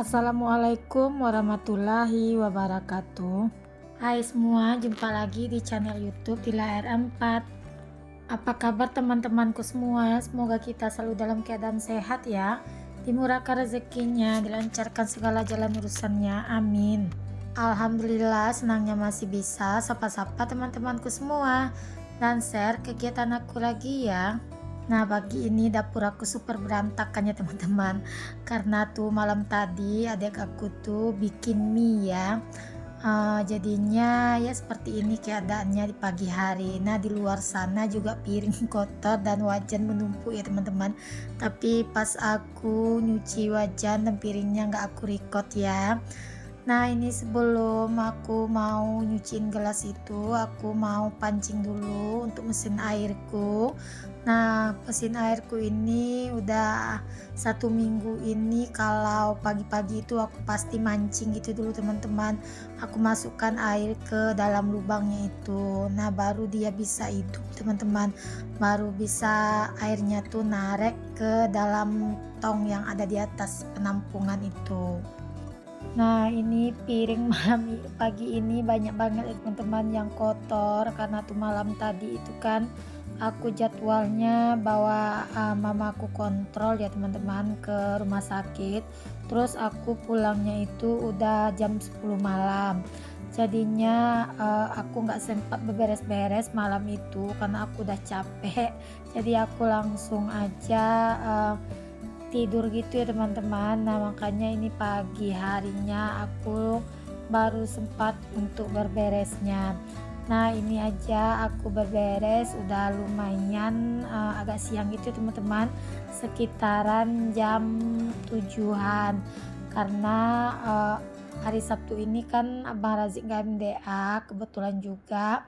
Assalamualaikum warahmatullahi wabarakatuh. Hai semua, jumpa lagi di channel YouTube Tila R4. Apa kabar teman-temanku semua? Semoga kita selalu dalam keadaan sehat ya. Dimurahkan rezekinya, dilancarkan segala jalan urusannya. Amin. Alhamdulillah, senangnya masih bisa sapa-sapa teman-temanku semua dan share kegiatan aku lagi ya. Nah, pagi ini dapur aku super berantakan ya teman-teman, karena tuh malam tadi adik aku tuh bikin mie ya. Jadinya ya seperti ini keadaannya di pagi hari. Nah, di luar sana juga piring kotor dan wajan menumpuk ya teman-teman, tapi pas aku nyuci wajan dan piringnya nggak aku record ya. Nah, ini sebelum aku mau nyuciin gelas itu, aku mau pancing dulu untuk mesin airku. Nah, mesin airku ini udah 1 minggu ini kalau pagi-pagi itu aku pasti mancing gitu dulu teman-teman. Aku masukkan air ke dalam lubangnya itu. Nah, baru dia bisa hidup teman-teman. Baru bisa airnya tuh narik ke dalam tong yang ada di atas penampungan itu. Nah, ini piring pagi ini banyak banget ya teman-teman yang kotor karena tuh malam tadi itu kan aku jadwalnya bawa mamaku kontrol ya teman-teman ke rumah sakit. Terus aku pulangnya itu udah jam 10 malam. Jadinya aku nggak sempat beberes-beres malam itu karena aku udah capek. Jadi aku langsung aja tidur gitu ya teman-teman. Nah, makanya ini pagi harinya aku baru sempat untuk berberesnya. Nah, ini aja aku berberes udah lumayan agak siang gitu ya teman-teman, sekitaran jam 7-an, karena hari Sabtu ini kan Abang Razik nggak MDA kebetulan juga.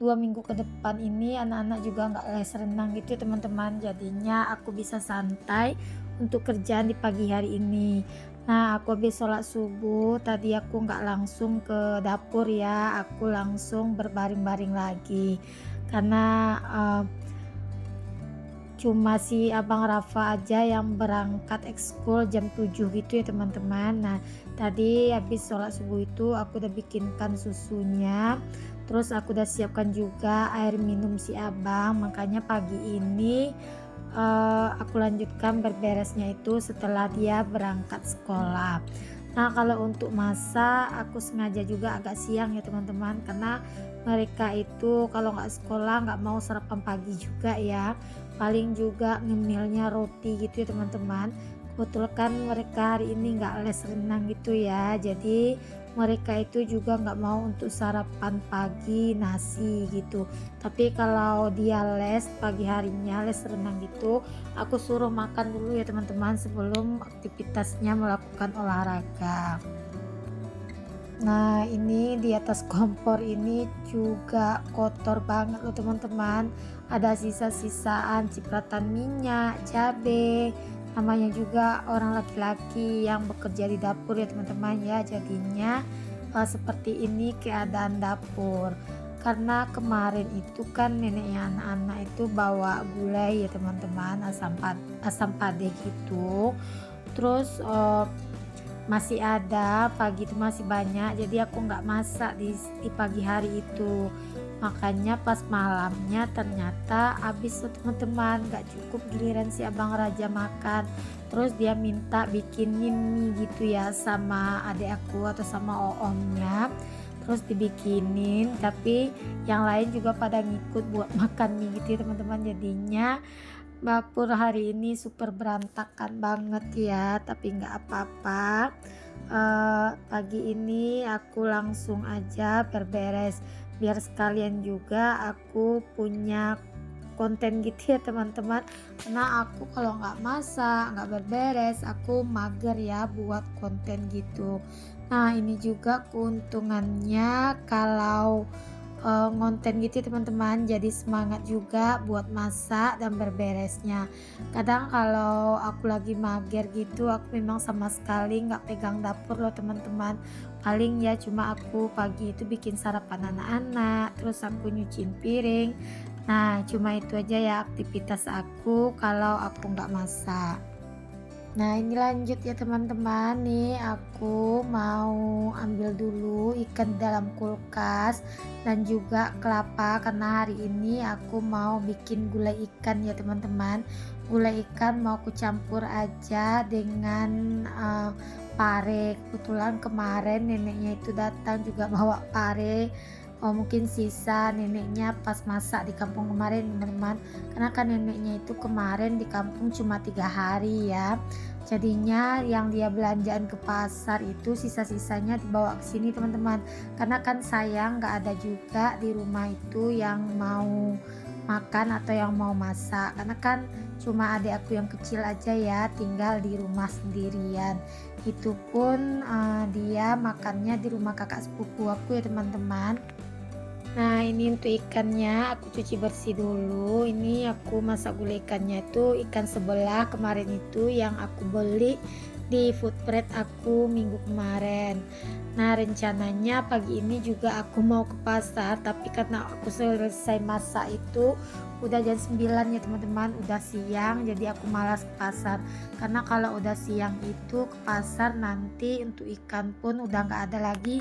2 minggu ke depan ini anak-anak juga nggak les renang gitu ya teman-teman, jadinya aku bisa santai untuk kerjaan di pagi hari ini. Nah, aku habis sholat subuh tadi aku nggak langsung ke dapur ya, aku langsung berbaring-baring lagi karena cuma si Abang Rafa aja yang berangkat ekskul jam 7 gitu ya teman-teman. Nah, tadi habis sholat subuh itu aku udah bikinkan susunya, terus aku udah siapkan juga air minum si Abang. Makanya pagi ini aku lanjutkan berberesnya itu setelah dia berangkat sekolah. Nah, kalau untuk masak aku sengaja juga agak siang ya teman-teman, karena mereka itu kalau nggak sekolah nggak mau sarapan pagi juga ya, paling juga ngemilnya roti gitu ya teman-teman. Kebetulan kan mereka hari ini nggak les renang gitu ya, jadi mereka itu juga nggak mau untuk sarapan pagi nasi gitu. Tapi kalau dia les pagi harinya les renang gitu, aku suruh makan dulu ya teman-teman sebelum aktivitasnya melakukan olahraga. Nah, ini di atas kompor ini juga kotor banget loh teman-teman, ada sisa-sisaan cipratan minyak, cabe, namanya juga orang laki-laki yang bekerja di dapur ya teman-teman ya, jadinya seperti ini keadaan dapur. Karena kemarin itu kan neneknya anak-anak itu bawa gulai ya teman-teman, asam pade gitu. Terus masih ada pagi itu masih banyak, jadi aku nggak masak di pagi hari itu. Makanya pas malamnya ternyata habis tuh teman-teman, nggak cukup giliran si Abang Raja makan. Terus dia minta bikinin mie gitu ya sama adik aku atau sama oomnya, terus dibikinin, tapi yang lain juga pada ngikut buat makan mie gitu ya teman-teman. Jadinya dapur hari ini super berantakan banget ya, tapi nggak apa-apa. Pagi ini aku langsung aja berberes biar sekalian juga aku punya konten gitu ya teman-teman, karena aku kalau nggak masak nggak berberes aku mager ya buat konten gitu. Nah, ini juga keuntungannya kalau ngonten gitu ya teman-teman, jadi semangat juga buat masak dan berberesnya. Kadang kalau aku lagi mager gitu, aku memang sama sekali nggak pegang dapur loh teman-teman, paling ya cuma aku pagi itu bikin sarapan anak-anak, terus aku nyuciin piring. Nah, cuma itu aja ya aktivitas aku kalau aku nggak masak. Nah ini lanjut ya teman-teman, nih aku mau ambil dulu ikan dalam kulkas dan juga kelapa karena hari ini aku mau bikin gulai ikan ya teman-teman. Gulai ikan mau aku campur aja dengan pare. Kebetulan kemarin neneknya itu datang juga bawa pare. Oh, mungkin sisa neneknya pas masak di kampung kemarin teman-teman, karena kan neneknya itu kemarin di kampung cuma 3 hari ya, jadinya yang dia belanjaan ke pasar itu sisa-sisanya dibawa ke sini teman-teman, karena kan sayang nggak ada juga di rumah itu yang mau makan atau yang mau masak, karena kan cuma adik aku yang kecil aja ya tinggal di rumah sendirian, itu pun dia makannya di rumah kakak sepupu aku ya teman-teman. Nah ini untuk ikannya aku cuci bersih dulu. Ini aku masak gulai ikannya itu ikan sebelah kemarin itu yang aku beli di Foodpret aku minggu kemarin. Nah rencananya pagi ini juga aku mau ke pasar, tapi karena aku selesai masak itu udah jam 9 ya teman-teman, udah siang, jadi aku malas ke pasar. Karena kalau udah siang itu ke pasar nanti untuk ikan pun udah nggak ada lagi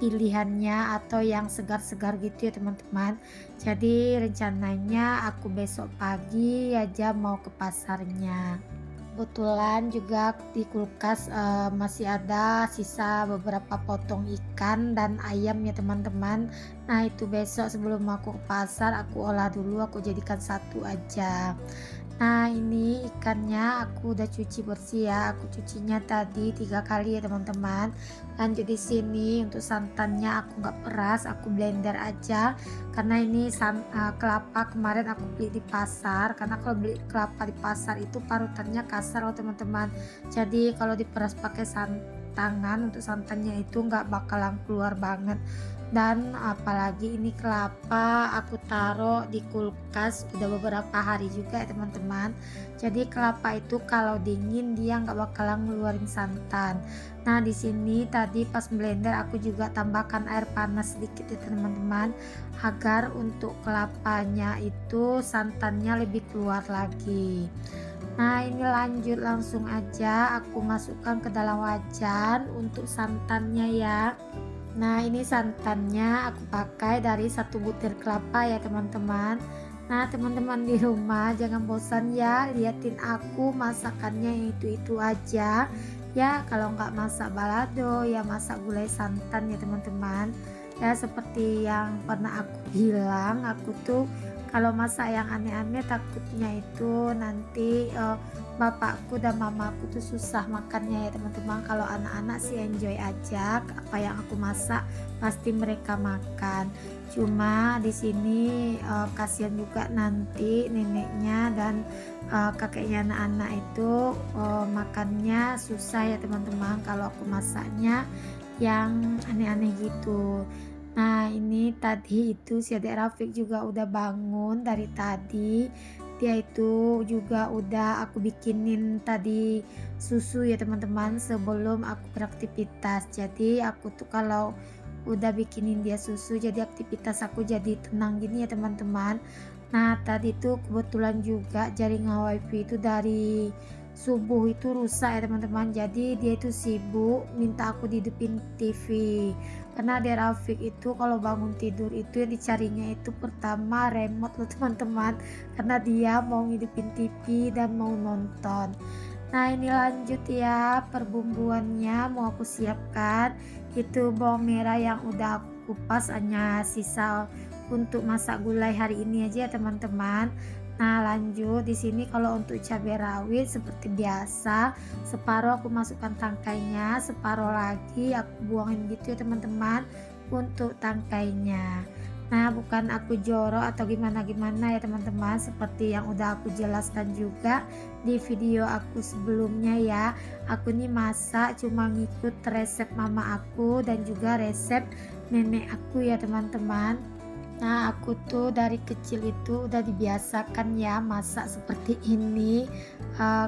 pilihannya atau yang segar-segar gitu ya teman-teman. Jadi rencananya aku besok pagi aja mau ke pasarnya. Kebetulan juga di kulkas masih ada sisa beberapa potong ikan dan ayam ya teman-teman. Nah itu besok sebelum aku ke pasar aku olah dulu, aku jadikan satu aja. Nah ini ikannya aku udah cuci bersih ya, aku cucinya tadi 3 kali ya teman-teman. Lanjut di sini untuk santannya aku nggak peras, aku blender aja karena ini kelapa kemarin aku beli di pasar, karena kalau beli kelapa di pasar itu parutannya kasar loh teman-teman, jadi kalau diperas pakai tangan untuk santannya itu nggak bakalan keluar banget. Dan apalagi ini kelapa aku taruh di kulkas udah beberapa hari juga ya teman-teman, jadi kelapa itu kalau dingin dia nggak bakalan ngeluarin santan. Nah di sini tadi pas blender aku juga tambahkan air panas sedikit ya teman-teman, agar untuk kelapanya itu santannya lebih keluar lagi. Nah ini lanjut langsung aja aku masukkan ke dalam wajan untuk santannya ya. Nah ini santannya aku pakai dari 1 butir kelapa ya teman-teman. Nah teman-teman di rumah jangan bosan ya liatin aku masakannya itu aja ya. Kalau nggak masak balado ya masak gulai santan ya teman-teman. Ya seperti yang pernah aku bilang, aku tuh kalau masak yang aneh-aneh takutnya itu nanti bapakku dan mamaku tuh susah makannya ya teman-teman. Kalau anak-anak sih enjoy aja apa yang aku masak, pasti mereka makan. Cuma di sini kasihan juga nanti neneknya dan kakeknya anak-anak itu makannya susah ya teman-teman kalau aku masaknya yang aneh-aneh gitu. Nah ini tadi itu si adik Rafiq juga udah bangun dari tadi, dia itu juga udah aku bikinin tadi susu ya teman-teman sebelum aku beraktivitas. Jadi aku tuh kalau udah bikinin dia susu jadi aktivitas aku jadi tenang gini ya teman-teman. Nah tadi tuh kebetulan juga jaringan wifi itu dari subuh itu rusak ya teman-teman, jadi dia itu sibuk minta aku hidupin TV, karena ada Rafiq itu kalau bangun tidur itu yang dicarinya itu pertama remote loh teman-teman, karena dia mau ngidupin TV dan mau nonton. Nah ini lanjut ya perbumbuannya mau aku siapkan, itu bawang merah yang udah aku kupas hanya sisa untuk masak gulai hari ini aja ya teman-teman. Nah lanjut di sini kalau untuk cabai rawit seperti biasa separuh aku masukkan tangkainya, separuh lagi aku buangin gitu ya teman-teman untuk tangkainya. Nah bukan aku jorok atau gimana-gimana ya teman-teman, seperti yang udah aku jelaskan juga di video aku sebelumnya ya. Aku nih masak cuma ngikut resep mama aku dan juga resep nenek aku ya teman-teman. Nah, aku tuh dari kecil itu udah dibiasakan ya masak seperti ini,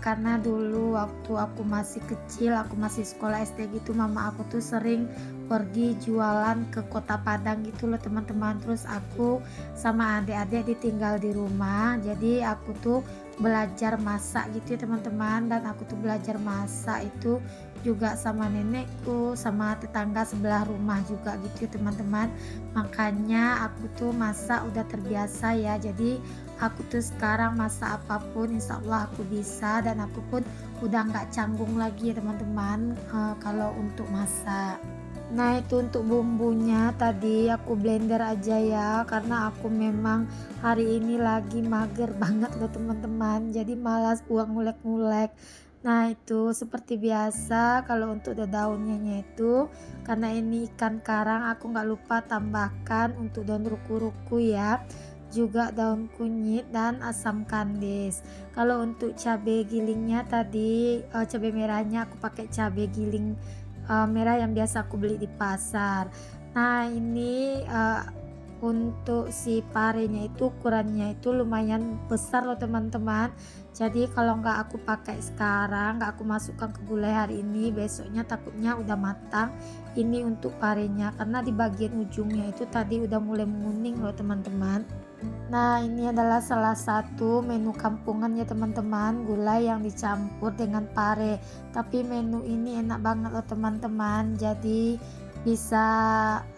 karena dulu waktu aku masih kecil, aku masih sekolah SD gitu, mama aku tuh sering pergi jualan ke Kota Padang gitu loh teman-teman. Terus aku sama adik-adik ditinggal di rumah, jadi aku tuh belajar masak gitu ya teman-teman. Dan aku tuh belajar masak itu juga sama nenekku, sama tetangga sebelah rumah juga gitu ya teman-teman. Makanya aku tuh masak udah terbiasa ya, jadi aku tuh sekarang masak apapun insya Allah aku bisa, dan aku pun udah nggak canggung lagi ya teman-teman, kalau untuk masak. Nah itu untuk bumbunya tadi aku blender aja ya, karena aku memang hari ini lagi mager banget loh teman-teman, jadi malas buang ngulek-ngulek. Nah itu seperti biasa kalau untuk daunnya itu, karena ini ikan karang, aku nggak lupa tambahkan untuk daun ruku-ruku ya, juga daun kunyit dan asam kandis. Kalau untuk cabai gilingnya tadi, cabai merahnya aku pakai cabai giling merah yang biasa aku beli di pasar. Nah ini, untuk si parenya itu ukurannya itu lumayan besar loh teman-teman. Jadi kalau nggak aku pakai sekarang, nggak aku masukkan ke gulai hari ini, besoknya takutnya udah matang. Ini untuk parenya, karena di bagian ujungnya itu tadi udah mulai menguning loh teman-teman. Nah, ini adalah salah satu menu kampungan ya teman-teman, gulai yang dicampur dengan pare. Tapi menu ini enak banget loh teman-teman. Jadi bisa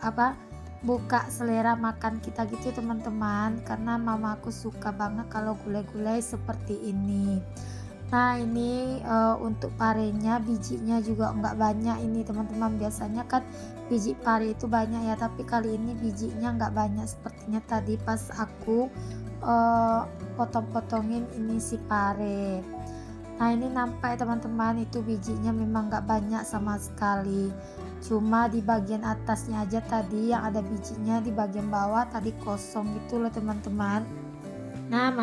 apa? Buka selera makan kita gitu ya teman-teman. Karena mamaku suka banget kalau gulai-gulai seperti ini. Nah ini, untuk parenya bijinya juga enggak banyak ini teman-teman, biasanya kan biji pare itu banyak ya, tapi kali ini bijinya enggak banyak sepertinya tadi pas aku, eee, potong-potongin ini si pare. Nah ini nampak ya teman-teman, itu bijinya memang enggak banyak sama sekali, cuma di bagian atasnya aja tadi yang ada bijinya, di bagian bawah tadi kosong gitu loh teman-teman. Nah,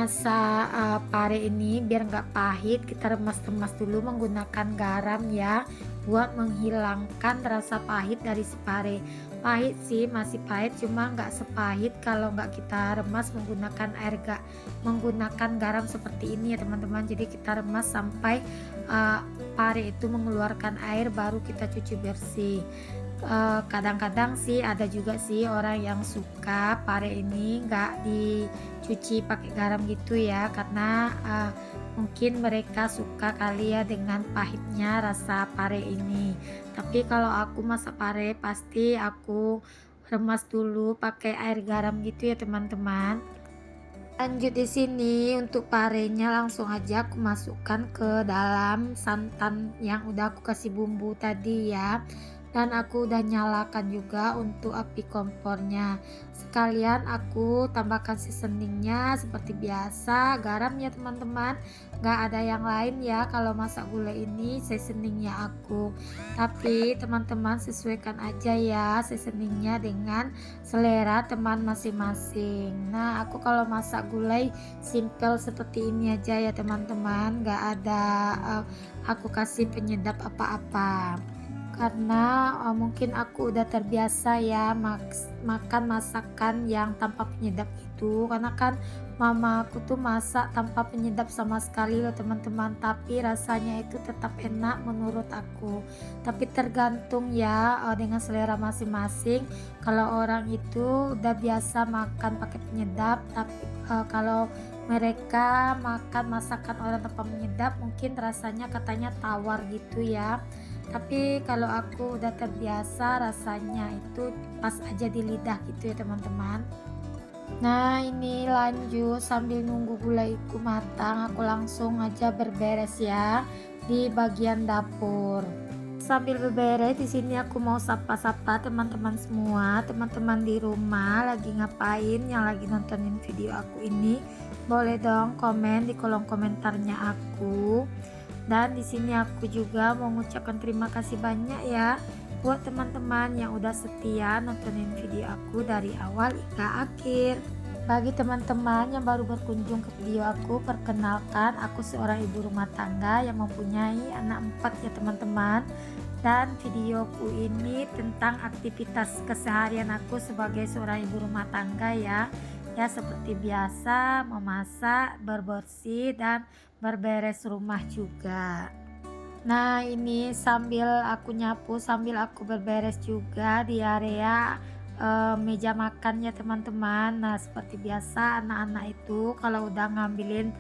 pare ini biar nggak pahit, kita remas-remas dulu menggunakan garam ya, buat menghilangkan rasa pahit dari si pare. Pahit sih, masih pahit, cuma nggak sepahit kalau nggak kita remas menggunakan menggunakan garam seperti ini ya teman-teman. Jadi kita remas sampai uh, pare itu mengeluarkan air, baru kita cuci bersih. Kadang-kadang sih ada juga sih orang yang suka pare ini nggak dicuci pakai garam gitu ya, karena mungkin mereka suka kali ya dengan pahitnya rasa pare ini. Tapi kalau aku masak pare pasti aku remas dulu pakai air garam gitu ya teman-teman. Lanjut di sini untuk parenya langsung aja aku masukkan ke dalam santan yang udah aku kasih bumbu tadi ya. Dan aku udah nyalakan juga untuk api kompornya. Sekalian aku tambahkan seasoningnya seperti biasa, garam ya teman-teman. Gak ada yang lain ya kalau masak gulai ini seasoningnya aku. Tapi teman-teman sesuaikan aja ya seasoningnya dengan selera teman masing-masing. Nah aku kalau masak gulai simple seperti ini aja ya teman-teman, gak ada aku kasih penyedap apa-apa, karena mungkin aku udah terbiasa ya makan masakan yang tanpa penyedap itu, karena kan mama aku tuh masak tanpa penyedap sama sekali loh teman-teman, tapi rasanya itu tetap enak menurut aku. Tapi tergantung ya, dengan selera masing-masing. Kalau orang itu udah biasa makan pakai penyedap, tapi kalau mereka makan masakan orang tanpa penyedap mungkin rasanya katanya tawar gitu ya. Tapi kalau aku udah terbiasa, rasanya itu pas aja di lidah gitu ya teman-teman. Nah ini lanjut sambil nunggu gulaiku matang, aku langsung aja berberes ya di bagian dapur. Sambil berberes di sini aku mau sapa-sapa teman-teman semua, teman-teman di rumah lagi ngapain, yang lagi nontonin video aku ini, boleh dong komen di kolom komentarnya aku. Dan di sini aku juga mau mengucapkan terima kasih banyak ya buat teman-teman yang udah setia nontonin video aku dari awal hingga akhir. Bagi teman-teman yang baru berkunjung ke video aku, perkenalkan aku seorang ibu rumah tangga yang mempunyai anak 4 ya teman-teman. Dan videoku ini tentang aktivitas keseharian aku sebagai seorang ibu rumah tangga ya. Ya seperti biasa, memasak, berbersih, dan berberes rumah juga. Nah ini sambil aku nyapu, sambil aku berberes juga di area meja makan ya teman-teman. Nah seperti biasa anak-anak itu kalau udah ngambilin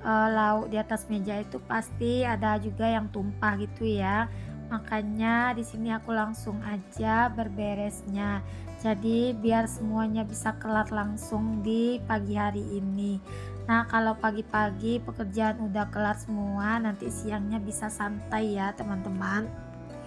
lauk di atas meja itu pasti ada juga yang tumpah gitu ya. Makanya di sini aku langsung aja berberesnya. Jadi biar semuanya bisa kelar langsung di pagi hari ini. Nah, kalau pagi-pagi pekerjaan udah kelar semua, nanti siangnya bisa santai ya, teman-teman.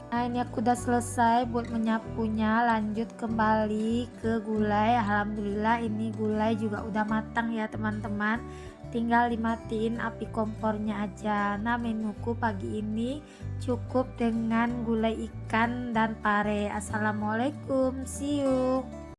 Nah, ini aku udah selesai buat menyapunya, lanjut kembali ke gulai. Alhamdulillah ini gulai juga udah matang ya teman-teman, tinggal dimatiin api kompornya aja. Nah, menuku pagi ini cukup dengan gulai ikan dan pare. Assalamualaikum, see you.